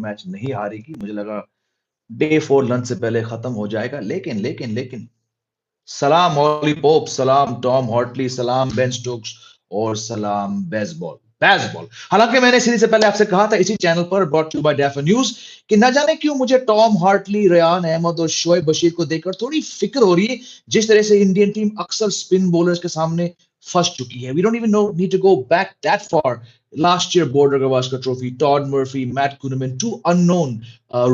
Match नहीं हारेगी। मुझे लगा डे 4 लंच से पहले खत्म हो जाएगा, लेकिन सलाम ऑली पोप, सलाम टॉम हॉर्टली, सलाम बेन स्टोक्स और सलाम बेसबॉल बेसबॉल। हालांकि मैंने सीरीज से पहले आपसे कहा था इसी चैनल पर, ब्रॉट टू बाय डेफा न्यूज, कि न जाने क्यों मुझे टॉम हार्टली, रेयान अहमद और शोएब बशीर को देखकर थोड़ी फिक्र हो रही है, जिस तरह से इंडियन टीम अक्सर स्पिन बॉलर्स के सामने फंस चुकी है। We don't even know need to go back that far. Last year, Border Gavaskar Trophy, Todd Murphy, Matt Kuhneman, two unknown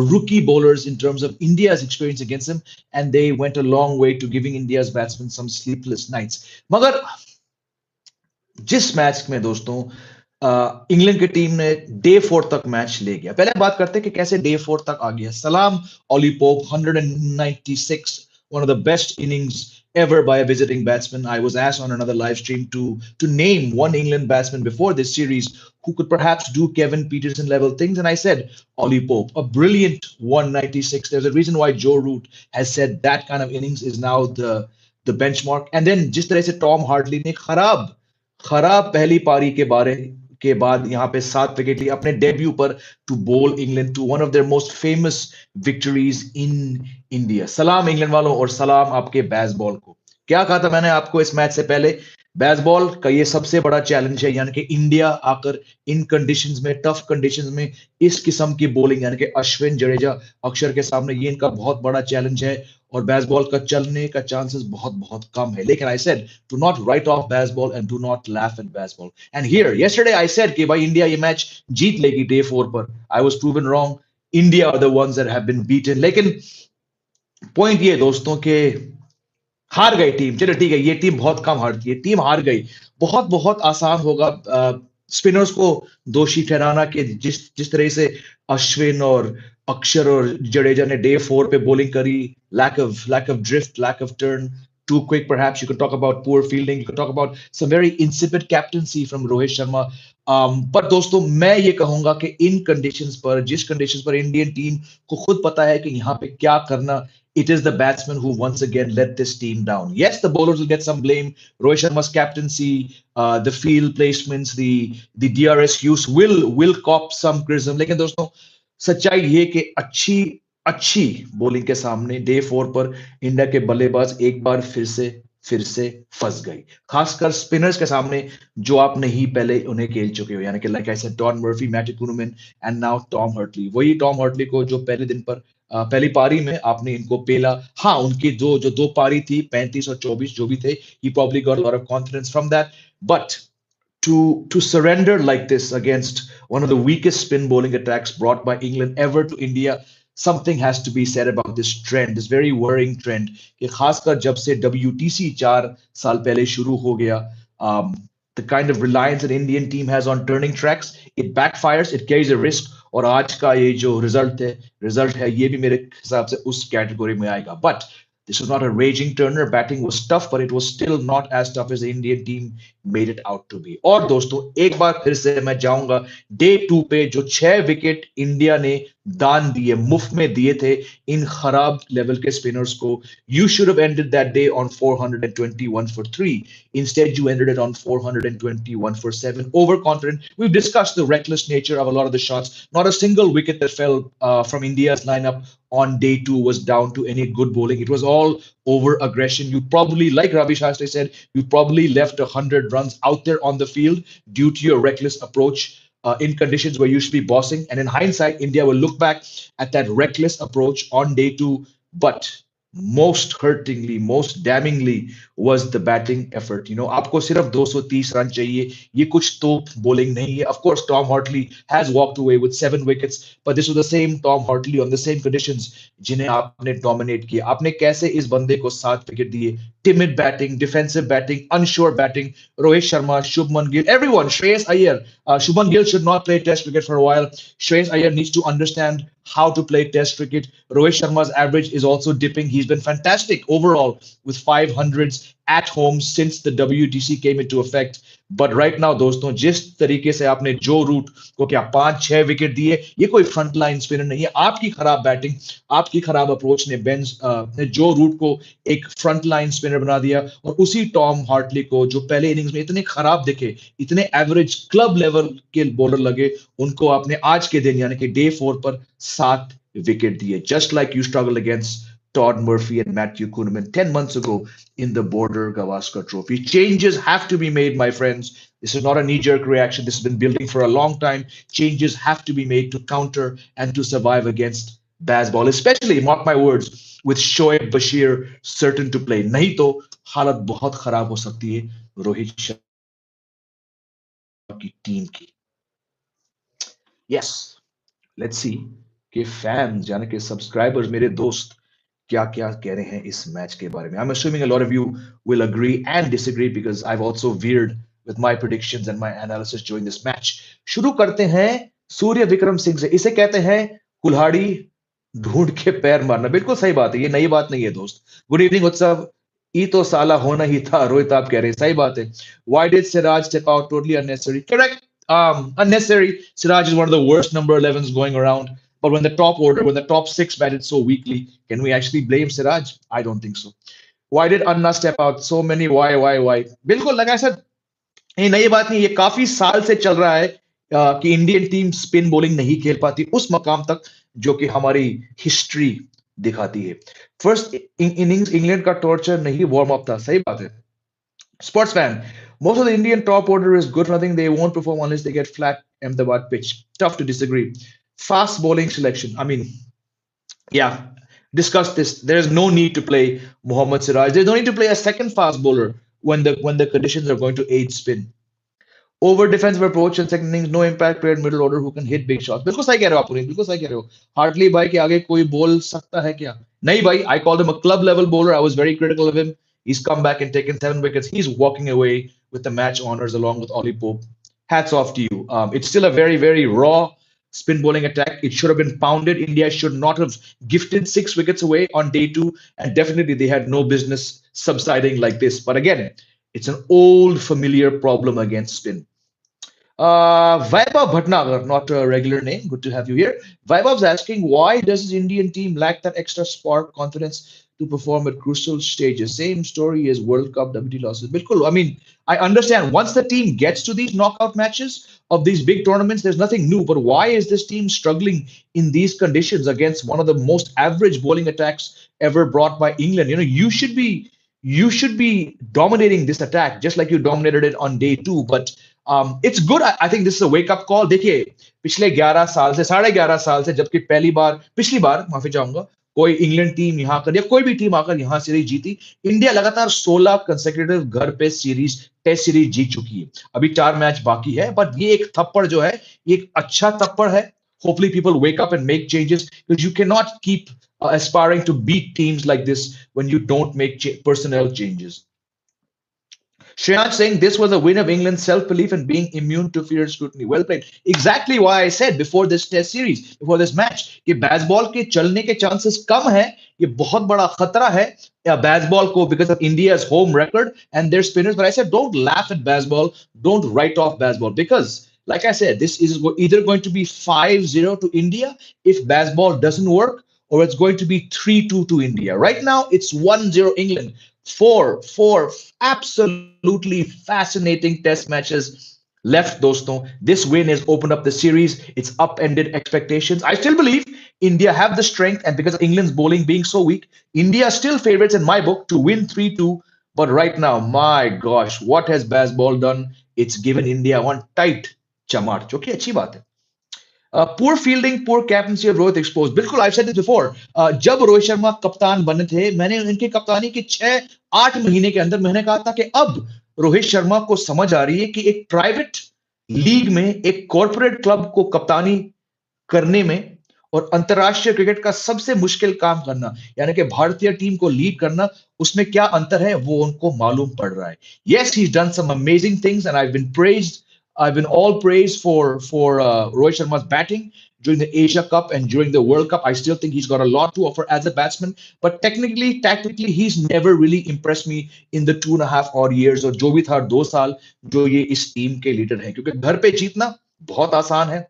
rookie bowlers in terms of India's experience against him, and they went a long way to giving India's batsmen some sleepless nights. मगर जिस match में दोस्तों England की team ने day 4 तक match ले गया, पहले बात करते हैं कि कैसे डे 4 तक आ गया। सलाम Ollie Pope, 196, one of the best innings ever by a visiting batsman. I was asked on another live stream to name one England batsman before this series who could perhaps do Kevin Peterson level things, and I said Ollie Pope, a brilliant 196. There's a reason why Joe Root has said that kind of innings is now the benchmark. And then जिस तरह से Tom Hartley ने खराब पहली पारी के बाद यहाँ पे 7 विकेट लिए अपने डेब्यू पर, to bowl England to one of their most famous victories in India. सलाम इंग्लैंड वालों और सलाम आपके बेसबॉल को। क्या कहा था मैंने आपको इस मैच से पहले? बेसबॉल का ये सबसे बड़ा चैलेंज है, यानी कि इंडिया आकर इन कंडीशंस में, टफ कंडीशंस में, इस किस्म की बॉलिंग यानी कि अश्विन, जडेजा, अक्षर के सामने, ये इनका बहुत बड़ा चैलेंज है और बेसबॉल का चलने का चांसेस बहुत बहुत कम है। लेकिन I said to not write off Bazball and do not laugh at Bazball. And here yesterday I said कि भाई इंडिया ये मैच जीत लेगी डे 4 पर। I was proven wrong. India are the ones that have been beaten. लेकिन point ये दोस्तों के हार गई टीम। चलो ठीक है, ये टीम बहुत कम हारती है, टीम हार गई। बहुत बहुत आसान होगा स्पिनर्स को दोषी ठहराना कि जिस तरह से अश्विन और अक्षर और जडेजा ने डे 4 पे बॉलिंग करी, lack of drift, lack of turn, too quick perhaps. You could talk about poor fielding, you could talk about some very insipid captaincy from Rohit Sharma. पर दोस्तों मैं ये कहूंगा कि इन कंडीशंस पर, जिस कंडीशंस पर इंडियन टीम को खुद पता है कि यहाँ पे क्या करना, it is the batsmen who once again let this team down. Yes, the bowlers will get some blame. Rohit Sharma's captaincy, the field placements, the DRS use will cop some criticism. लेकिन दोस्तों सच्चाई ये कि अच्छी bowling के सामने day 4 पर India के बल्लेबाज एक बार फिर से फंस गई, खासकर स्पिनर्स के सामने जो आपने ही पहले उन्हें खेल चुके हो, यानी कि like I said Tom Murphy, Matt Kuhnemann and now Tom Hartley. वही टॉम हर्टली को जो पहले दिन पर पहली पारी में आपने इनको पेला। हाँ, उनकी जो दो पारी थी 35 और 24 जो भी थे, he probably got a lot of confidence from that, but to surrender like this against one of the weakest spin bowling attacks brought by England ever to India, something has to be said about this trend, this very worrying trend, कि खासकर जब से WTC 4 साल पहले शुरू हो गया, the kind of reliance an Indian team has on turning tracks, it backfires, it carries a risk, और आज का ये जो रिजल्ट है ये भी मेरे हिसाब से उस कैटेगरी में आएगा। But this was not a raging turner. Batting was tough, but it was still not as tough as the Indian team made it out to be. और दोस्तों एक बार फिर से मैं जाऊंगा डे 2 पे, जो 6 विकेट इंडिया ने दान दिए, मुफ्त में दिए थे इन खराब लेवल के स्पिनर्स को। You should have ended that day on 421 for 3. Instead, you ended it on 421 for 7. Overconfident. We've discussed the reckless nature of a lot of the shots. Not a single wicket that fell from India's lineup on day 2 was down to any good bowling. It was all over aggression. You probably, like Ravi Shastri said, you probably left 100 runs out there on the field due to your reckless approach in conditions where you should be bossing. And in hindsight, India will look back at that reckless approach on day 2. But most hurtingly, most damningly was the batting effort. You know, आपको सिर्फ 230 run चाहिए, ये कुछ तो bowling नहीं है. Of course, Tom Hartley has walked away with 7 wickets, but this was the same Tom Hartley on the same conditions जिन्हें आपने dominate किया. आपने कैसे इस बंदे को 7 विकेट दिए? Timid batting, defensive batting, unsure batting. Rohit Sharma, Shubman Gill, everyone, Shreyas Iyer. Shubman Gill should not play Test cricket for a while. Shreyas Iyer needs to understand how to play Test cricket. Rohit Sharma's average is also dipping. He's been fantastic overall with 500s at home since the WTC came into effect. But right now दोस्तों, जिस तरीके से आपने जो root को क्या 5-6 wicket दिए, ये कोई फ्रंट लाइन स्पिनर नहीं है। आपकी खराब बैटिंग, आपकी खराब अप्रोच ने ने जो रूट को एक फ्रंट लाइन स्पिनर बना दिया, और उसी टॉम हार्टली को जो पहले इनिंग्स में इतने खराब दिखे, इतने एवरेज क्लब लेवल के बॉलर लगे, उनको आपने आज के दिन यानी कि डे 4 पर 7 विकेट दिए। Just like you struggle against Todd Murphy and Matthew Kuhneman 10 months ago in the Border Gavaskar Trophy. Changes have to be made, my friends. This is not a knee-jerk reaction. This has been building for a long time. Changes have to be made to counter and to survive against Bazball, especially, mark my words, with Shoaib Bashir certain to play. नहीं तो हालत बहुत खराब हो सकती है रोहित शर्मा की team की। Yes, let's see कि फैंस यानी कि सब्सक्राइबर्स, मेरे दोस्त, क्या क्या कह रहे हैं इस मैच के बारे में। I'm assuming a lot of you will agree and disagree because I've also veered with my predictions and my analysis during this match. शुरू करते हैं सूर्य विक्रम सिंह से। इसे कहते हैं कुल्हाड़ी ढूंढ के पैर मारना। बिल्कुल सही बात है, ये नई बात नहीं है दोस्त। गुड इवनिंग उत्सव। ई तो साला होना ही था, रोहित आप कह रहे हैं, सही बात है। Why did Siraj step out? Totally unnecessary. Correct. Unnecessary. Siraj is one of the worst number 11s going around. But when the top order, when the top 6 batted so weakly, can we actually blame Siraj? I don't think so. Why did Anna step out? So many why? बिल्कुल लगा sir, ये नई बात नहीं, ये काफी साल से चल रहा है कि इंडियन टीम स्पिन बॉलिंग नहीं खेल पाती उस मकाम तक जो कि हमारी हिस्ट्री दिखाती है। फर्स्ट इनिंग्स इंग्लैंड का टॉर्चर नहीं, वार्म अप था, सही बात है। Sports fan, most of the Indian top order is good. Nothing they won't perform unless they get flat Ahmedabad pitch. Tough to disagree. Fast bowling selection. I mean, yeah, discuss this. There is no need to play Mohammad Siraj. There's no need to play a second fast bowler when the conditions are going to aid spin. Over defensive approach and second innings, no impact player middle order who can hit big shots. बिल्कुल सही कह रहे हो आप, बिल्कुल सही कह रहे हो। हार्टली भाई के आगे कोई बोल सकता है क्या? नहीं भाई, I called him a club level bowler. I was very critical of him. He's come back and taken 7 wickets. He's walking away with the match honors along with Ollie Pope. Hats off to you. It's still a very, very raw spin bowling attack. It should have been pounded. India should not have gifted 6 wickets away on day 2. And definitely they had no business subsiding like this. But again, it's an old familiar problem against spin. Vaibhav Bhatnagar, not a regular name. Good to have you here. Vaibhav's asking, why does his Indian team lack that extra spark, confidence to perform at crucial stages? Same story as World Cup WT losses. Bilkul. I mean, I understand once the team gets to these knockout matches of these big tournaments, there's nothing new. But why is this team struggling in these conditions against one of the most average bowling attacks ever brought by England? You know, you should be dominating this attack just like you dominated it on day 2. But it's good. I think this is a wake up call. देखिए, पिछले 11 साल से, 11.5 साल से, जबकि पिछली बार माफी चाहूंगा, कोई इंग्लैंड टीम यहाँ कर या कोई भी टीम आकर यहाँ सीरीज जीती, इंडिया लगातार 16 कंसेक्यूटिव घर पे सीरीज, टेस्ट सीरीज जीत चुकी है। अभी 4 मैच बाकी है, बट ये एक थप्पड़ जो है, ये एक अच्छा थप्पड़ है। Hopefully people wake up and make changes because you cannot keep aspiring to beat teams like this when you don't make personnel changes. Shreyans saying this was a win of England's self-belief and being immune to fierce scrutiny. Well played. Exactly why I said before this test series, before this match, कि Bazball के चलने के chances कम है, ये बहुत बड़ा खतरा है Bazball को because of India's home record and their spinners. But I said don't laugh at Bazball, don't write off Bazball because, like I said, this is either going to be 5-0 to India if Bazball doesn't work, or it's going to be 3-2 to India. Right now, it's 1-0 England. Four absolutely fascinating test matches left, doston. This win has opened up the series. It's upended expectations. I still believe India have the strength, and because of England's bowling being so weak, India are still favorites in my book to win 3-2. But right now, my gosh, what has Bazball done? It's given India one tight chamar. Okay, अच्छी बात है। Poor fielding, poor captaincy of Rohit exposed. बिल्कुल, I've said this before. जब रोहित शर्मा कप्तान बने थे, मैंने उनकी कप्तानी के 6-8 महीने के अंदर मैंने कहा था कि अब रोहित शर्मा को समझ आ रही है कि एक प्राइवेट लीग में एक कॉर्पोरेट क्लब को कप्तानी करने में और अंतरराष्ट्रीय क्रिकेट का सबसे मुश्किल काम करना, यानी कि भारतीय टीम को लीड करना, उसमें क्या अंतर है वो उनको मालूम पड़ रहा है। Yes, he's done some amazing things and I've been all praised for Rohit Sharma's batting during the Asia Cup and during the World Cup. I still think he's got a lot to offer as a batsman, but technically, tactically, he's never really impressed me in the 2.5 odd years और जो भी था 2 साल जो ये इस team के leader हैं, क्योंकि घर पे जीतना बहुत आसान है।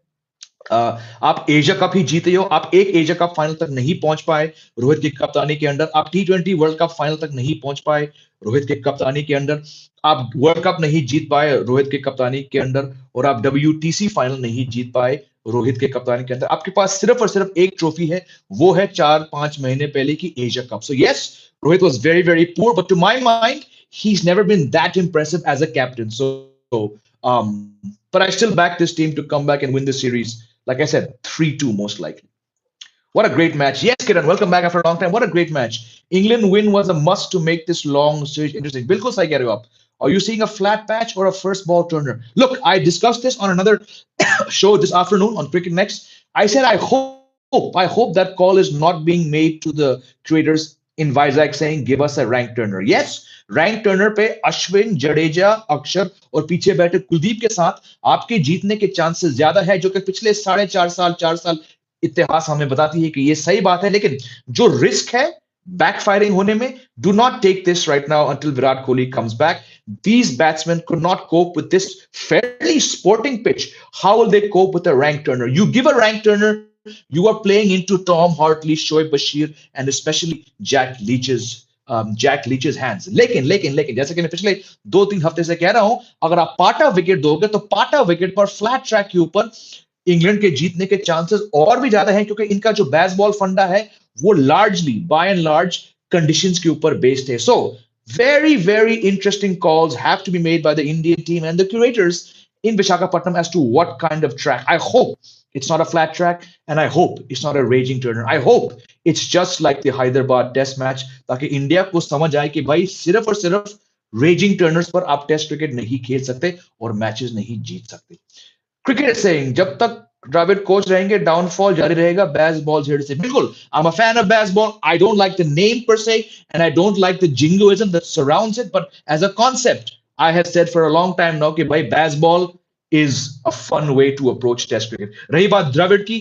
आप एशिया कप ही जीते हो, आप एक एशिया कप फाइनल तक नहीं पहुंच पाए रोहित की कप्तानी के अंडर, आप T20 वर्ल्ड कप फाइनल तक नहीं पहुंच पाए रोहित के कप्तानी के अंडर, आप वर्ल्ड कप नहीं जीत पाए रोहित के कप्तानी के अंडर, और आप WTC फाइनल नहीं जीत पाए रोहित के कप्तानी के अंदर। आपके पास सिर्फ और सिर्फ एक ट्रॉफी है, वो है 4-5 महीने पहले की Asia cup. So yes, Rohit was very very poor, but to my mind he's never been that impressive as a captain. Um, but I still back this team to come back and win the series. Like I said, 3-2 most likely. What a great match. Yes, Kiran, welcome back after a long time. What a great match. England win was a must to make this long series interesting. Bilkul sahi keh rahe ho aap. Are you seeing a flat patch or a first ball turner? Look, I discussed this on another show this afternoon on Cricket Next. I said I hope that call is not being made to the creators in Vizag saying give us a rank turner. Yes, rank Turner पे अश्विन, जडेजा, अक्षर और पीछे बैठे कुलदीप के साथ आपके जीतने के चांसेस ज्यादा है, जो कि पिछले 4.5 साल इतिहास हमें बताती है कि ये सही बात है। लेकिन जो रिस्क है बैकफायरिंग होने में, do not take this right now until Virat Kohli comes back. These batsmen could not cope with this fairly sporting pitch. How will they cope with a rank turner? You give a rank turner, you are playing into Tom Hartley, Shoaib Bashir, and especially Jack Leach's hands. लेकिन जैसे कि मैं पिछले 2-3 हफ्ते से कह रहा हूं, अगर आप पाटा विकेट दोगे तो पाटा विकेट पर फ्लैट ट्रैक के ऊपर इंग्लैंड के जीतने के चांसेस और भी ज्यादा हैं, क्योंकि इनका जो बेसबॉल फंडा है वो largely by and large conditions के ऊपर बेस्ड है। So very interesting calls have to be made by the Indian team and the curators in Visakhapatnam as to what kind of track. I hope it's not a flat track, and I hope it's not a raging turner. I hope it's just like the Hyderabad test match, ताकि India को समझ आए कि भाई सिर्फ और सिर्फ raising Turners पर आप टेस्ट क्रिकेट नहीं खेल सकते और मैचेस नहीं जीत सकते। क्रिकेट सेइंग, जब तक द्रविड़ कोच रहेंगे डाउनफॉल जारी रहेगा बेसबॉल हेड से। बिल्कुल, I am a fan of Bazball. I don't like the name per se and I don't like the jingoism that surrounds it, but as a concept I have said for a long time now कि भाई Bazball is a fun way to approach test cricket. रही बात द्रविड़ की,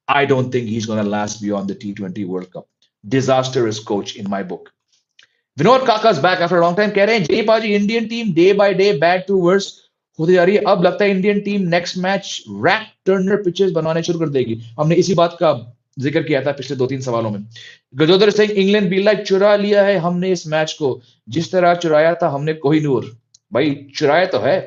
I don't think he's going to last beyond the T20 World Cup. Disastrous coach in my book. Vinod Kaka's back after a long time. कह रहे हैं Jai paaji, Indian team day by day bad to worse होती जा रही है। अब लगता है Indian team next match rank turner pitches बनाने शुरू कर देगी। हमने इसी बात का जिक्र किया था पिछले 2-3 सवालों में। गजोदर सिंह, इंग्लैंड बी लाइक चुरा लिया है हमने इस मैच को, जिस तरह चुराया था हमने कोहिनूर। भाई चुराया तो है।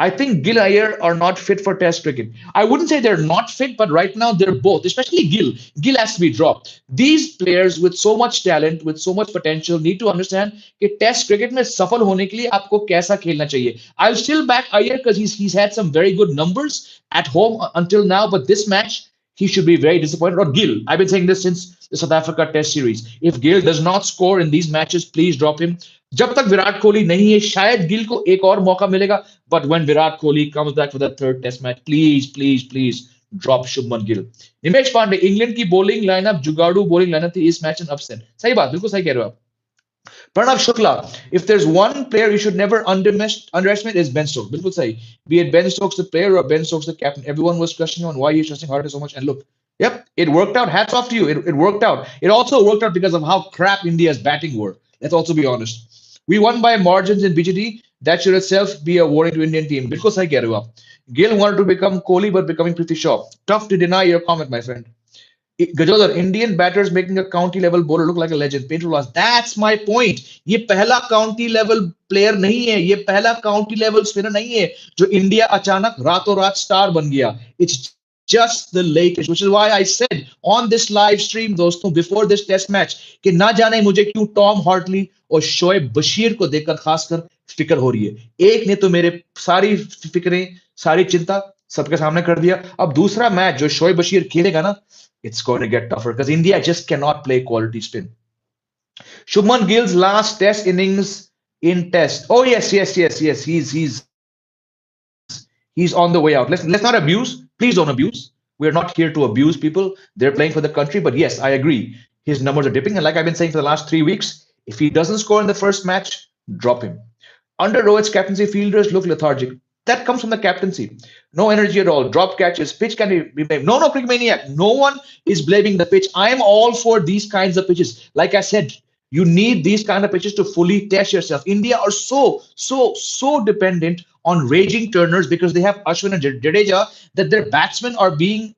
I think Gill Ayer are not fit for Test cricket. I wouldn't say they're not fit, but right now they're both, especially Gill. Gill has to be dropped. These players with so much talent, with so much potential, need to understand कि Test cricket में सफल होने के लिए आपको कैसा खेलना चाहिए। I'll still back Ayer because he's had some very good numbers at home until now, but this match he should be very disappointed. Or Gill, I've been saying this since the South Africa Test series. If Gill does not score in these matches, please drop him. जब तक विराट कोहली नहीं है शायद गिल को एक और मौका मिलेगा, but when Virat Kohli comes back for the third test match, please drop Shubman Gill. Nimesh Pandey, England की बॉलिंग लाइनअप जुगाड़ू बॉलिंग लाइनअप थी इस मैच में अपसेट। सही बात, बिल्कुल सही कह रहे हो आप। Pranav Shukla, if there is one player you should never underestimate is Ben Stokes. बिल्कुल सही। Be it Ben Stokes the player or Ben Stokes the captain, everyone was questioning on why he's trusting Hartley so much, and look, yep, it worked out. Hats off to you. It worked out. It also worked out because of how crap India's batting were. Let's also be honest. We won by margins in BGT. That should itself be a warning to Indian team. बिल्कुल सही कह रहे हो आप। Gill wanted to become Kohli but becoming Prithvi Shaw. Tough to deny your comment, my friend. Gajodhar, Indian batters making a county level bowler look like a legend. Painful loss. That's my point. ये पहला county level player नहीं है, ये पहला county level spinner नहीं है जो India अचानक रातों रात स्टार बन गया। It's just the latest, which is why I said on this live stream, दोस्तों, before this test match, कि ना जाने मुझे क्यों टॉम हार्टली और शोएब बशीर को देखकर खासकर फिक्र हो रही है। एक ने तो मेरे सारी फिक्रें, सारी चिंता सबके सामने कर दिया। अब दूसरा मैच जो शोएब बशीर खेलेगा ना, it's going to get tougher because India just cannot play quality spin. Shubman Gill's last test innings in test. Oh yes. He's on the way out. Let's not abuse. Please don't abuse. We're not here to abuse people. They're playing for the country. But yes, I agree. His numbers are dipping. And like I've been saying for the last 3 weeks, if he doesn't score in the first match, drop him. Under Rohit's captaincy, fielders look lethargic. That comes from the captaincy. No energy at all. Drop catches. Pitch can be blamed. No, no, cricket maniac. No one is blaming the pitch. I am all for these kinds of pitches. Like I said, you need these kind of pitches to fully test yourself. India are so dependent on raging turners because they have Ashwin and Jadeja that their batsmen are being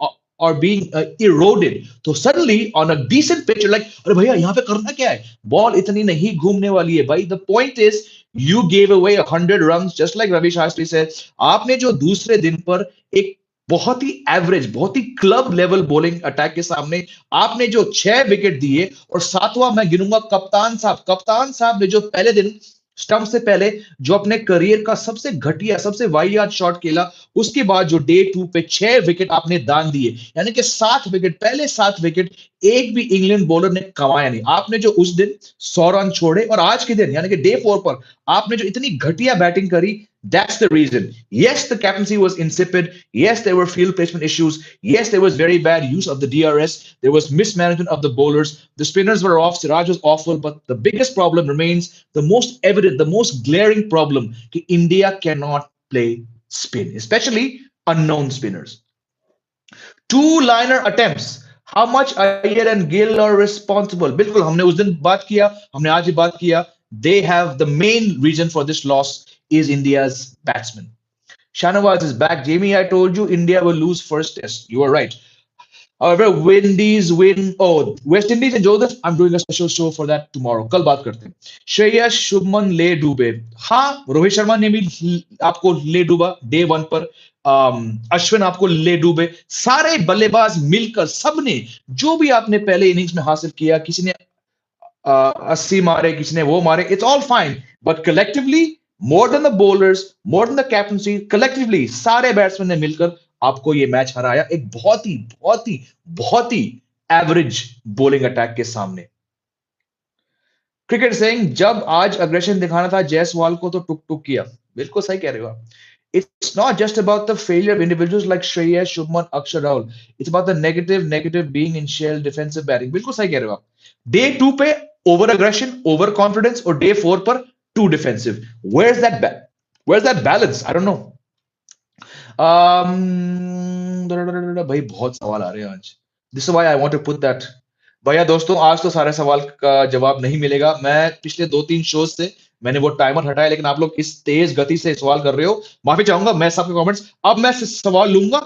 eroded. So suddenly on a decent pitch, you're like, अरे भैया यहाँ पे करना क्या है? Ball इतनी नहीं घूमने वाली है भाई. The point is you gave away 100 runs just like Ravi Shastri said. आपने जो दूसरे दिन पर एक बहुत ही एवरेज, बहुत ही क्लब लेवल बॉलिंग अटैक के सामने आपने जो 6 विकेट दिए और सातवां मैं गिनूंगा कप्तान साहब ने जो पहले दिन स्टंप से पहले जो अपने करियर का सबसे घटिया, सबसे वाहियात शॉट खेला, उसके बाद जो डे 2 पे 6 विकेट आपने दान दिए, यानी कि 7 विकेट, पहले 7 विकेट एक भी इंग्लैंड बॉलर ने कमाया नहीं. आपने जो उस दिन 100 रन छोड़े और आज के दिन यानी कि डे 4 पर आपने जो इतनी घटिया बैटिंग करी, that's the reason. Yes, the captaincy was insipid. Yes, there were field placement issues. Yes, there was very bad use of the DRS. There was mismanagement of the bowlers. The spinners were off. Siraj was awful. But the biggest problem remains the most evident, the most glaring problem that India cannot play spin, especially unknown spinners. Two-liner attempts. How much Iyer and Gill are responsible? बिल्कुल हमने उस दिन बात किया, हमने आज भी बात किया. They have the main reason for this loss is India's batsman. Shanawaz is back. Jamie, I told you India will lose first test. You are right. However, Windies win. Oh, West Indies and Joseph. I'm doing a special show for that tomorrow. कल बात करते हैं. श्रेयस शुभमन ले डूबे. हाँ, रोहित शर्मा ने भी आपको ले डूबा डे 1 पर. अश्विन आपको ले डूबे. सारे बल्लेबाज मिलकर सबने जो भी आपने पहले इनिंग्स में हासिल किया, किसी ने 80 मारे, किसी ने वो मारे, it's all fine. But collectively, more than the bowlers, more than the captaincy, collectively सारे बैट्समैन ने मिलकर आपको ये मैच हराया एक बहुत ही एवरेज बॉलिंग अटैक के सामने. क्रिकेट सेइंग जब आज अग्रेशन दिखाना था जायसवाल को तो टुक टुक किया. बिल्कुल सही कह रहे हो आप. It's not just about the failure of individuals like Shreyas, Shubman, Akshar, Rahul. It's about the negative being in shell defensive batting. बिल्कुल सही कह रहे हो आप. डे 2 पे ओवर अग्रेशन, ओवर कॉन्फिडेंस और डे 4 पर too defensive. Where's that balance? I don't know. भाई बहुत सवाल आ रहे हैं आज. This is why I want to put that. भैया दोस्तों, आज तो सारे सवाल का जवाब नहीं मिलेगा. मैं पिछले 2-3 शोज से मैंने वो टाइमर हटाया, लेकिन आप लोग इस तेज गति से सवाल कर रहे हो. माफी चाहूंगा मैं सबके कमेंट्स. अब मैं सवाल लूंगा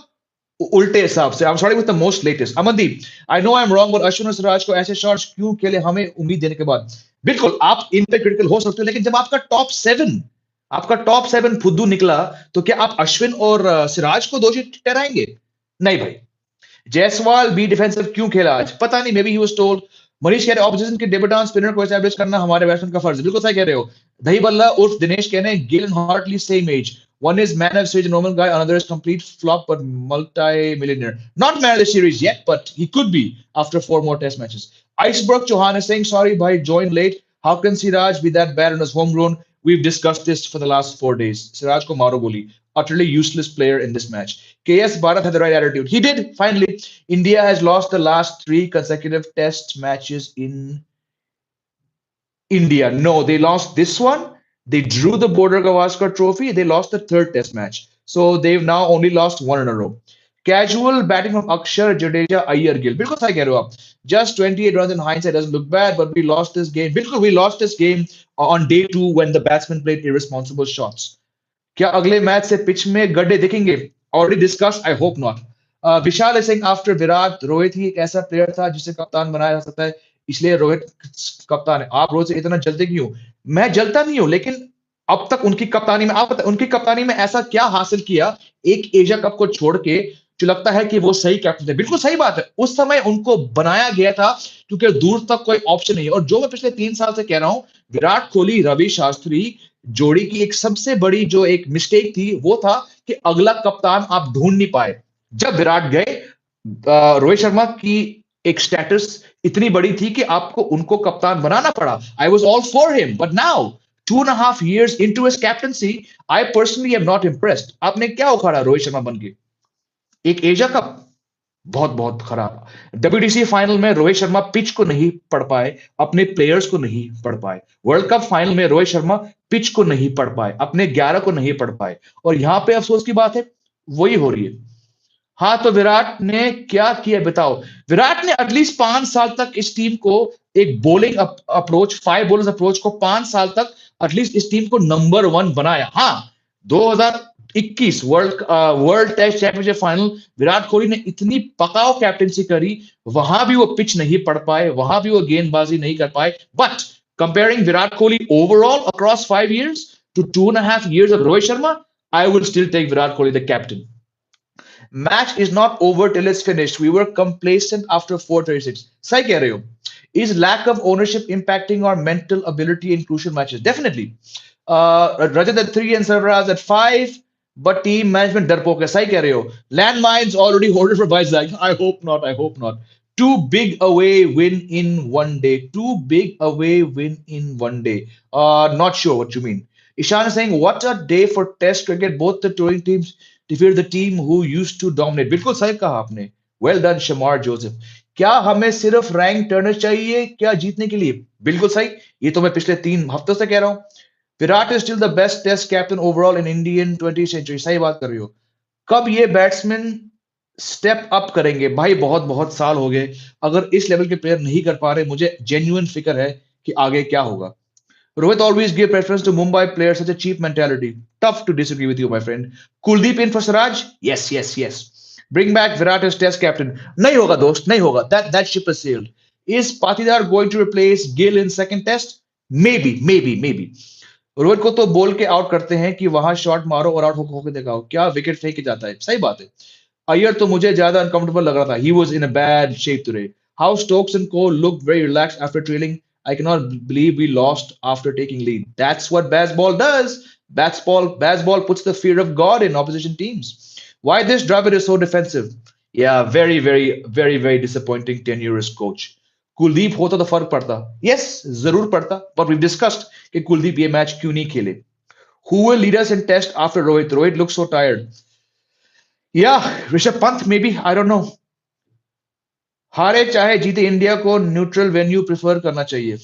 उल्टे हिसाब से. I'm starting with the most latest. Amandeep, I know I'm wrong, but Ashwin और सिराज को ऐसे शॉट्स क्यों खेले हमें उम्मीद देने के बाद? बिल्कुल आप इन पे क्रिटिकल हो सकते हो, लेकिन जब आपका टॉप 7 फुद्दू निकला, तो क्या आप अश्विन और सिराज को दोषी ठहराएंगे? नहीं भाई. जायसवाल बी डिफेंसिव क्यों खेला आज? पता नहीं, may be he was told. Manish कह रहे ऑपोजिशन के डेब्यूटेंट स्पिनर को एस्टैब्लिश करना हमारे बैट्समैन का फर्ज. बिल्कुल सही कह रहे हो. दही बल्ला उर्फ दिनेश कह रहे हैं Gill and Hartley same age. One is man of series, normal guy. Another is complete flop, but multi-millionaire. Not man of the series yet, but he could be after 4 more test matches. Iceberg Chauhan is saying, sorry, bhai, joined late. How can Siraj be that bad on his homegrown? We've discussed this for the last 4 days. Siraj ko maro goli. Utterly useless player in this match. KS Bharat had the right attitude. He did, finally. India has lost the last 3 consecutive test matches in India. No, they lost this one. They drew the Border Gavaskar Trophy. They lost the 3rd test match. So they've now only lost 1 in a row. Casual batting from Akshar, Jadeja, Iyer, Gill. Bilkul sahi keh rahe ho aap. Just 28 runs in hindsight doesn't look bad, but we lost this game. Bilkul, we lost this game on day 2 when the batsmen played irresponsible shots. क्या अगले match से pitch में गड्ढे दिखेंगे? Already discussed. I hope not. Vishal is saying after Virat, Rohit ही एक ऐसा player था जिसे कप्तान बनाया जा सकता है, इसलिए रोहित कप्तान है. आप रोहित से इतना जलते क्यों? मैं जलता नहीं हूं, लेकिन अब तक उनकी कप्तानी में, आप उनकी कप्तानी में ऐसा क्या हासिल किया एक एशिया कप को छोड़ के जो लगता है कि वो सही कैप्टन थे? बिल्कुल सही बात है. उस समय उनको बनाया गया था क्योंकि दूर तक कोई ऑप्शन नहीं है. और जो मैं पिछले 3 साल से कह रहा हूं, विराट कोहली, रवि शास्त्री जोड़ी की एक सबसे बड़ी जो एक मिस्टेक थी वो था कि अगला कप्तान आप ढूंढ नहीं पाए. जब विराट गए, रोहित शर्मा की एक स्टेटस इतनी बड़ी थी कि आपको उनको कप्तान बनाना पड़ा. I was all for him, but now 2.5 years into his captaincy, I personally am not impressed. आपने क्या उखाड़ा रोहित शर्मा बन के? एक एशिया कप, बहुत बहुत खराब। डब्ल्यूटीसी फाइनल में रोहित शर्मा पिच को नहीं पढ़ पाए, अपने प्लेयर्स को नहीं पढ़ पाए। वर्ल्ड कप फाइनल में रोहित शर्मा पिच को नहीं पढ़ पाए, अपने 11 को नहीं पढ़ पाए, और यहां पे अफसोस की बात है वही हो रही है। हाँ, तो विराट ने क्या किया बताओ। विराट ने एटलीस्ट 5 साल तक इस टीम को एक बॉलिंग अप्रोच, 5 बॉलर्स अप्रोच को 5 साल तक एटलीस्ट इस टीम को नंबर 1 बनाया। हाँ, 2021 world test championship final Virat Kohli ने इतनी पकाओ कैप्टेंसी करी, वहां भी वो पिच नहीं पढ़ पाए, वहां भी वो गेंदबाजी नहीं कर पाए। But comparing Virat Kohli overall across 5 years to 2.5 years of Rohit Sharma, I will still take Virat Kohli the captain. Match is not over till it's finished. We were complacent after 436. सही कह रहे हो. Is lack of ownership impacting our mental ability in crucial matches? Definitely. Rajat at 3 and Sarfaraz at 5, but team management डरपोक है. सही कह रहे हो. Landmines already hoarded for Vizag. I hope not. I hope not. Too big away win in one day. Too big away win in one day. Not sure what you mean. Ishan is saying, what a day for Test cricket. Both the touring teams defeated the team who used to dominate. बिल्कुल सही कहा आपने. Well done, Shamar Joseph. क्या हमें सिर्फ rank Turner चाहिए क्या जीतने के लिए? बिल्कुल सही. ये तो मैं पिछले 3 हफ्तों से कह रहा हूं. Virat is still the best test captain overall in Indian 20th century. सही बात कर रही हो. कब ये बैट्समैन स्टेप अप करेंगे? भाई बहुत बहुत साल हो गए. अगर इस लेवल के प्लेयर नहीं कर पा रहे, मुझे जेन्युइन फिक्र है कि आगे क्या होगा. Rohit always gave preference to Mumbai players, such a cheap mentality. Tough to disagree with you, my friend. Kuldeep in for Siraj? Yes, yes, yes. Bring back Virat as test captain. नहीं होगा दोस्त, नहीं होगा. That ship has sailed. Is Patidar going to replace Gill in second test? Maybe, maybe, maybe. Rohit को तो बोल के out करते हैं कि वहां शॉट मारो और आउट होकर दिखाओ. क्या विकेट फेंक के जाता है. सही बात है. अय्यर तो मुझे ज्यादा अनकंफर्टेबल लग रहा था. He was in a bad shape today. How Stokes and Cole looked very relaxed after trailing. I cannot believe we lost after taking lead. That's what Bazball does. Bazball puts the fear of God in opposition teams. Why this Dravid is so defensive? Yeah, very, very, very, very disappointing tenure as coach. Kuldeep होता तो फर्क पड़ता. Yes, जरूर पड़ता. But we've discussed कि कुलदीप ये match क्यों नहीं खेले. Who will lead us in test after Rohit? Rohit looks so tired. Yeah, Rishabh Pant maybe. I don't know. हारे चाहे जीते इंडिया को न्यूट्रल वेन्यू प्रेफर करना चाहिए.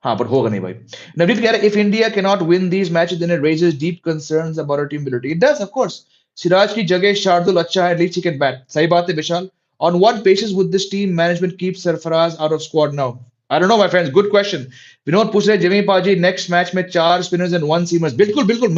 हाँ, पर होगा नहीं भाई. नवनीत कह रहा है, if India can not win these matches then it raises deep concerns about our team ability. It does, of course. Siraj की जगह शार्दुल अच्छा है, लीची कैन बैट. सही बात है Vishal. On what basis would this team management keep Sarfaraz out of squad now? I don't know my friends, good question. Vinod पूछ रहे जिमी पाजी नेक्स्ट मैच में 4 स्पिनर्स एंड 1 सीमर्स. बिल्कुल बिल्कुल.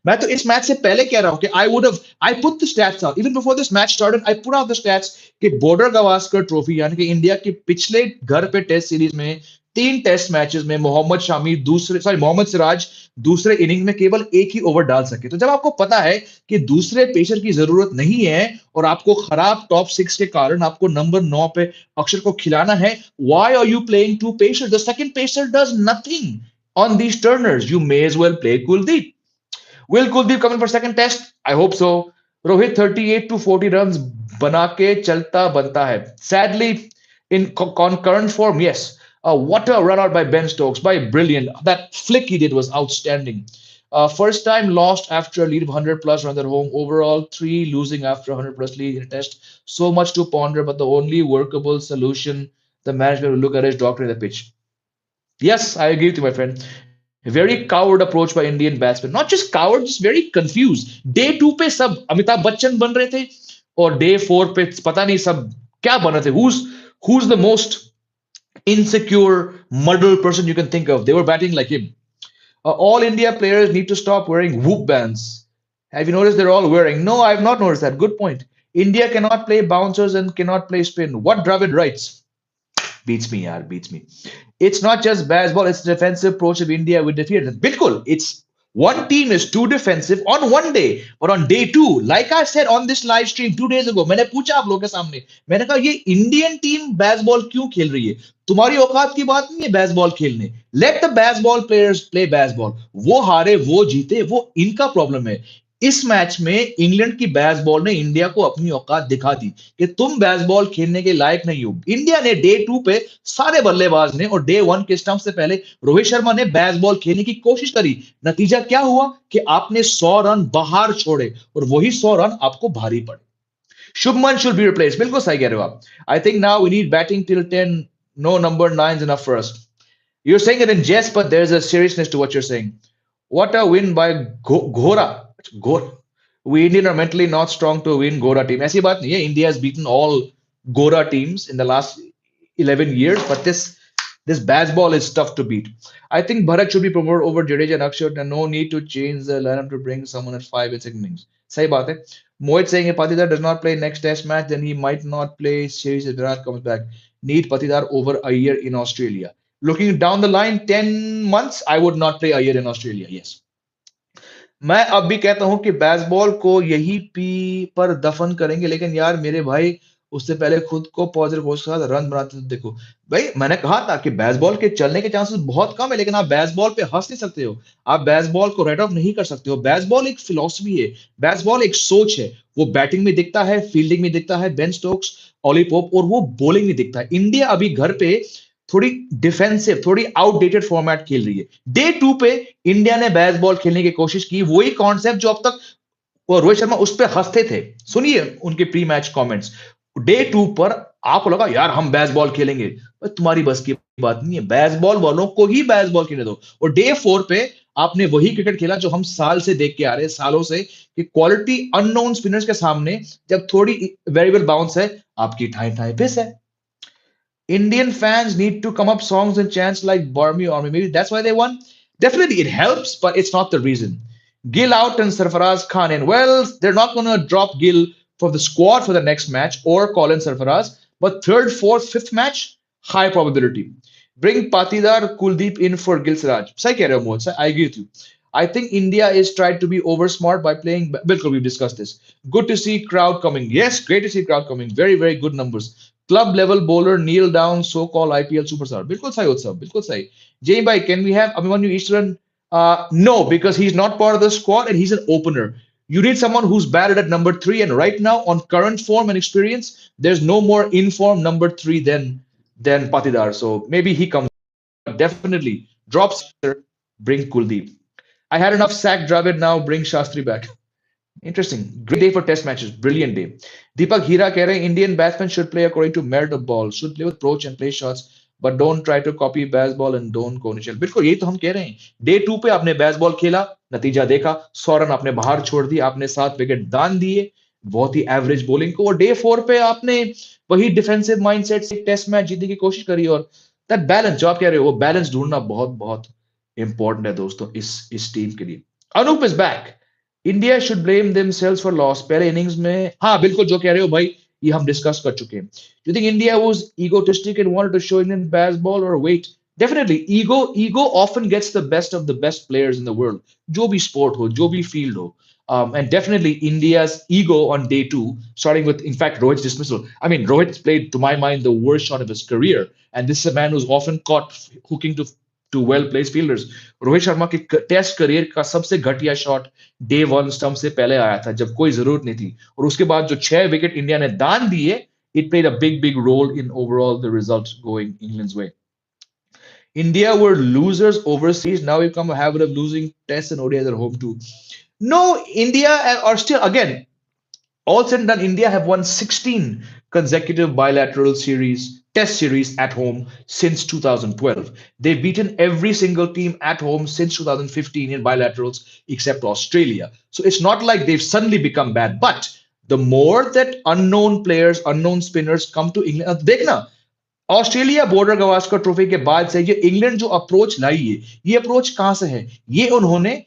मैं तो इस मैच से पहले कह रहा हूं कि I put the stats out even before this match started. I put out the stats कि बॉर्डर गावस्कर ट्रॉफी यानी कि इंडिया के पिछले घर पे टेस्ट सीरीज में 3 टेस्ट मैचेस में मोहम्मद सिराज दूसरे इनिंग में केवल एक ही ओवर डाल सके. तो जब आपको पता है कि दूसरे पेसर की जरूरत नहीं है और आपको खराब टॉप 6 के कारण आपको नंबर 9 पे अक्षर को खिलाना है, why are you playing 2 pacer? The second pacer does nothing on these turners. You may as well play Kuldeep. Will Kuldeep come in for second test? I hope so. Rohit 38 to 40 runs बना के चलता बनता है. Sadly, in concurrent form, yes. What a run out by Ben Stokes. By brilliant. That flick he did was outstanding. First time lost after a lead of 100 plus runs at home. Overall, 3 losing after 100 plus lead in a test. So much to ponder, but the only workable solution the management will look at is doctoring the pitch. Yes, I agree with you, my friend. Very coward approach by Indian batsmen. Not just coward, just very confused. Day 2 पे सब अमिताभ बच्चन बन रहे थे और day 4 पे पता नहीं सब क्या बन रहे थे. Who's the most insecure, muddled person you can think of? They were batting like him. All India players need to stop wearing whoop bands. Have you noticed they're all wearing? No, I have not noticed that. Good point. India cannot play bouncers and cannot play spin. What Dravid writes? Beats me, yaar, beats me. It's not just Bazball, it's the defensive approach of India we defeated. Bilkul, it's one team is too defensive on one day, but on day 2, like I said on this live stream 2 days ago, मैंने पूछा आप लोगों के सामने, मैंने कहा ये Indian team Bazball क्यों खेल रही है? तुम्हारी औकात की बात नहीं है बैसबॉल खेलने. Let the Bazball players play Bazball. वो हारे वो जीते वो इनका प्रॉब्लम है. इस मैच में इंग्लैंड की बैसबॉल ने इंडिया को अपनी औकात दिखा दी कि तुम बैसबॉल खेलने के लायक नहीं हो. इंडिया ने डे 2 पे सारे बल्लेबाज ने और डे 1 के स्टंप से पहले रोहित शर्मा ने बैसबॉल खेलने की कोशिश करी. नतीजा क्या हुआ कि आपने 100 रन बाहर छोड़े और वही 100 रन आपको भारी पड़े. Shubman should be replaced. बिल्कुल सही कह रहे हो आप. I think now we need batting till 10. No number nines enough for us. You're saying it in jest, but there's a seriousness to what you're saying. What a win by Gora. Gora. We Indian are mentally not strong to win Gora team. ऐसी बात नहीं है. India has beaten all Gora teams in the last 11 years, but this Bazball is tough to beat. I think Bharat should be promoted over Jadeja and Akshar, and no need to change the lineup to bring someone at 5 and 6 innings. सही बात है. Mohit saying if Patidar does not play next test match, then he might not play series if Virat comes back. Need Patidar over a year in Australia. Looking down the line, 10 months, I would not play a year in Australia. Yes. मैं अब भी कहता हूं कि baseball को यही P पर दफन करेंगे, लेकिन यार मेरे भाई उससे पहले खुद को पॉजिटिव फोर्स के साथ रन बनाते थे. देखो भाई, मैंने कहा था कि बेसबॉल के चलने के चांसेस बहुत कम है, लेकिन आप बेसबॉल पे हंस नहीं सकते हो. आप बेसबॉल को राइट ऑफ नहीं कर सकते हो. बेसबॉल एक फिलॉसफी है, बेसबॉल एक सोच है. वो बैटिंग में दिखता है, फील्डिंग में दिखता है, बेन स्टोक्स, ऑली पोप, और वो बॉलिंग में दिखता है. इंडिया अभी घर पे थोड़ी डिफेंसिव, थोड़ी आउटडेटेड फॉर्मेट खेल रही है. डे 2 पे इंडिया ने बेसबॉल खेलने की कोशिश की, वही कॉन्सेप्ट जो अब तक वो रोहित शर्मा उस पर हंसते थे. सुनिए उनके प्री मैच कमेंट्स. डे 2 पर आपको लगा यार हम बेसबॉल खेलेंगे, तुम्हारी बस की बात नहीं है. बेसबॉल वालों को ही बेसबॉल खेलने दो. और डे 4 पे आपने वही क्रिकेट खेला जो हम साल से देख के आ रहे हैं, सालों से, कि क्वालिटी अननोन स्पिनर्स के सामने जब थोड़ी वेरिएबल बाउंस है, आपकी ठाई ठाई पिस है. Indian fans need to come up songs and chants like Barmy or maybe that's why they won. Definitely it helps, but it's not the reason. Gill out and Sarfaraz Khan in. Well, they're not going to drop Gill for the squad for the next match or call in Sarfaraz, but third, fourth, fifth match, high probability. Bring Patidar Kuldeep in for Gil Siraj. Sai keh rahe ho, Mohit. I agree with you. I think India is tried to be over smart by playing. Bilkul, we've discussed this. Good to see crowd coming. Yes, great to see crowd coming. Very, very good numbers. Club level bowler kneel down, so-called IPL superstar. Bilkul sahi, Utsav. Bilkul sahi. Jay Bhai, can we have Abhimanyu Eastern? No, because he's not part of the squad and he's an opener. You need someone who's batted at number 3, and right now, on current form and experience, there's no more informed number 3 than Patidar. So maybe he comes. Definitely drops. Bring Kuldeep. I had enough sack Dravid, now bring Shastri back. Interesting. Great day for test matches. Brilliant day. Deepak Hira keh rahe, Indian batsmen should play according to merit of ball. Should play with approach and play shots, but don't try to copy baseball and don't go initial. बिल्कुल यही तो हम कह रहे हैं. Day 2 पे आपने baseball खेला, नतीजा देखा, 100 रन आपने बाहर छोड़ दिए, आपने 7 विकेट दान दिए बहुत ही एवरेज बॉलिंग को. और डे 4 पे आपने वही डिफेंसिव माइंडसेट से टेस्ट मैच जीतने की कोशिश करी. और दैट बैलेंस जो आप कह रहे हो, वो बैलेंस ढूंढना बहुत बहुत इंपॉर्टेंट है दोस्तों इस टीम के लिए. Anoop is back. India should blame themselves for loss. पहले इनिंग्स में, हाँ बिल्कुल जो कह रहे हो भाई, ये हम डिस्कस कर चुके हैं. You think India was egotistic and wanted to show Indian baseball or wait? Definitely ego often gets the best of the best players in the world. जो भी sport हो, जो भी field हो. And definitely India's ego on day 2, starting with, in fact, Rohit's dismissal. I mean, Rohit's played, to my mind, the worst shot of his career. And this is a man who's often caught hooking to well-placed fielders. Rohit Sharma के test career का सबसे घटिया shot day 1 stump से पहले आया था, जब कोई जरूरत नहीं थी. और उसके बाद जो 6 विकेट इंडिया ने दान दिए, it played a big role in overall the result going England's way. India were losers overseas. Now we come a habit of losing tests and ODIs at home too. No, India are still, again, all said and done, India have won 16 consecutive bilateral test series at home since 2012. They've beaten every single team at home since 2015 in bilaterals except Australia. So it's not like they've suddenly become bad. But the more that unknown players, unknown spinners come to England, देखना, Australia border Gavaskar trophy के बाद से ये England जो approach लाई है, ये approach कहां से है? ये उन्होंने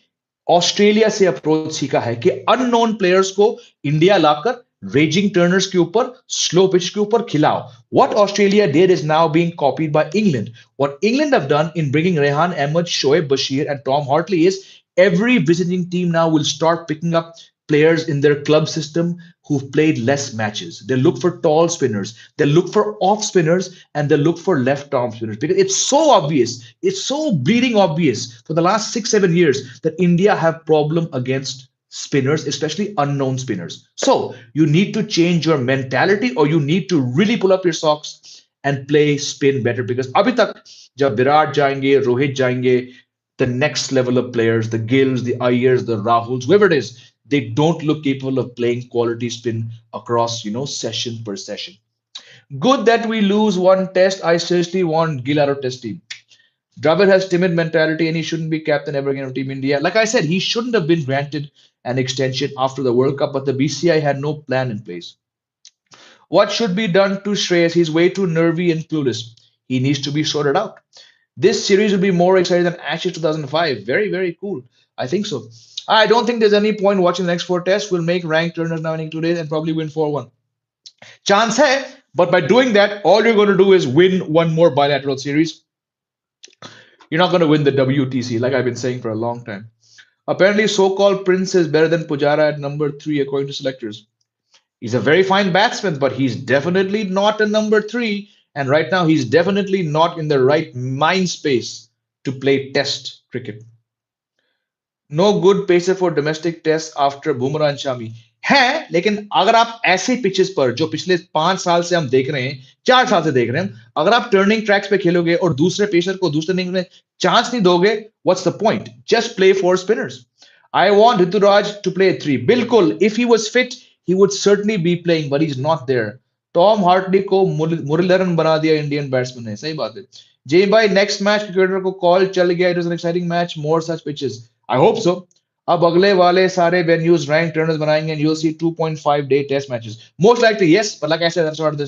ऑस्ट्रेलिया से अप्रोच सीखा है कि अननोन प्लेयर्स को इंडिया लाकर रेजिंग टर्नर्स के ऊपर, स्लो पिच के ऊपर खिलाओ. What Australia did is now being copied by England. What England have done in bringing Rehan Ahmed, Shoaib Bashir, and Tom Hartley is every visiting team now will start picking up players in their club system who've played less matches. They look for tall spinners, they look for off spinners, and they look for left arm spinners, because it's so obvious, it's so bleeding obvious for the last 6-7 years that India have problem against spinners, especially unknown spinners. So you need to change your mentality, or you need to really pull up your socks and play spin better, because abhi tak jab Virat jayenge, Rohit jayenge, the next level of players, the Gills, the Ayers, the Rahuls, whoever it is, they don't look capable of playing quality spin across, session per session. Good that we lose one test. I seriously want Gill out of test team. Dravid has timid mentality and he shouldn't be captain ever again of Team India. Like I said, he shouldn't have been granted an extension after the World Cup, but the BCI had no plan in place. What should be done to Shreyas? He's way too nervy and clueless. He needs to be sorted out. This series will be more exciting than Ashes 2005. Very, very cool. I think so. I don't think there's any point watching the next four tests. We'll make ranked turners now in 2 days and probably win 4-1. Chance hai, but by doing that, all you're going to do is win one more bilateral series. You're not going to win the WTC, like I've been saying for a long time. Apparently, so-called Prince is better than Pujara at number 3, according to selectors. He's a very fine batsman, but he's definitely not a number 3. And right now, he's definitely not in the right mind space to play Test cricket. No good pacer for domestic test after Bumrah and Shami है, लेकिन अगर आप ऐसे pitches पर जो पिछले 5 साल से हम देख रहे हैं, 4 साल से देख रहे हैं, अगर आप टर्निंग ट्रैक्स पे खेलोगे और दूसरे पेसर को दूसरे इनिंग्स में चांस नहीं दोगे, what's the point? Just play four spinners. I want Ruturaj to play 3. बिल्कुल, if he was fit he would certainly be playing, but he's not there. Tom Hartley को मुरलीधरन बना दिया इंडियन बैट्समैन ने. सही बात है. जे भाई, नेक्स्ट मैच क्रिकेटर को कॉल चल गया. It was an exciting match, more such pitches. I hope so. अब अगले वाले सारे वेन्यूज रैंक टर्नर्स बनाएंगे and you'll see 2.5 day test matches. Most likely, yes, but like I said, that's part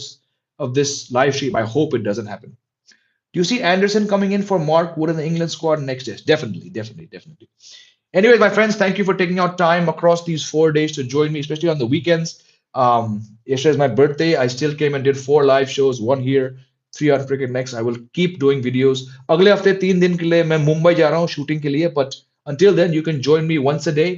of this live stream. I hope it doesn't happen. Do you see Anderson coming in for Mark Wood in the England squad next test? Definitely, definitely, definitely. Anyways, my friends, thank you for taking out time across these 4 days to join me, especially on the weekends. Yesterday is my birthday. I still came and did 4 live shows, 1 here, 3 on Cricket Next. I will keep doing videos. अगले हफ्ते 3 दिन के लिए मैं मुंबई जा रहा हूँ shooting के लिए, but until then, you can join me once a day,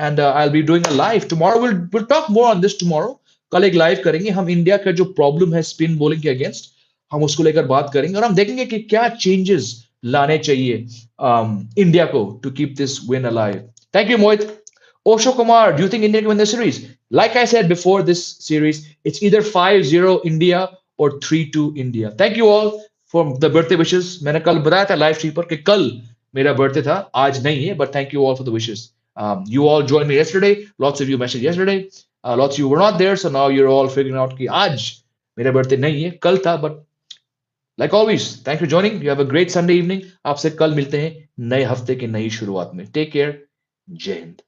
and I'll be doing a live tomorrow. We'll talk more on this tomorrow. कल एक live करेंगे. हम इंडिया का जो problem है spin bowling के against, हम उसको लेकर बात करेंगे और हम देखेंगे कि क्या changes लाने चाहिए इंडिया को to keep this win alive. Thank you, Mohit. Osho Kumar, do you think India can win the series? Like I said before this series, it's either 5-0 India or 3-2 India. Thank you all for the birthday wishes. मैंने कल बताया था live stream पर कि कल मेरा birthday था, आज नहीं है, but thank you all for the wishes. You all joined me yesterday. Lots of you messaged yesterday. Lots of you were not there, so now you're all figuring out कि आज मेरा birthday नहीं है, कल था, but like always, thanks for joining. You have a great Sunday evening. आपसे कल मिलते हैं नए हफ्ते की नई शुरुआत में. Take care. जय हिंद.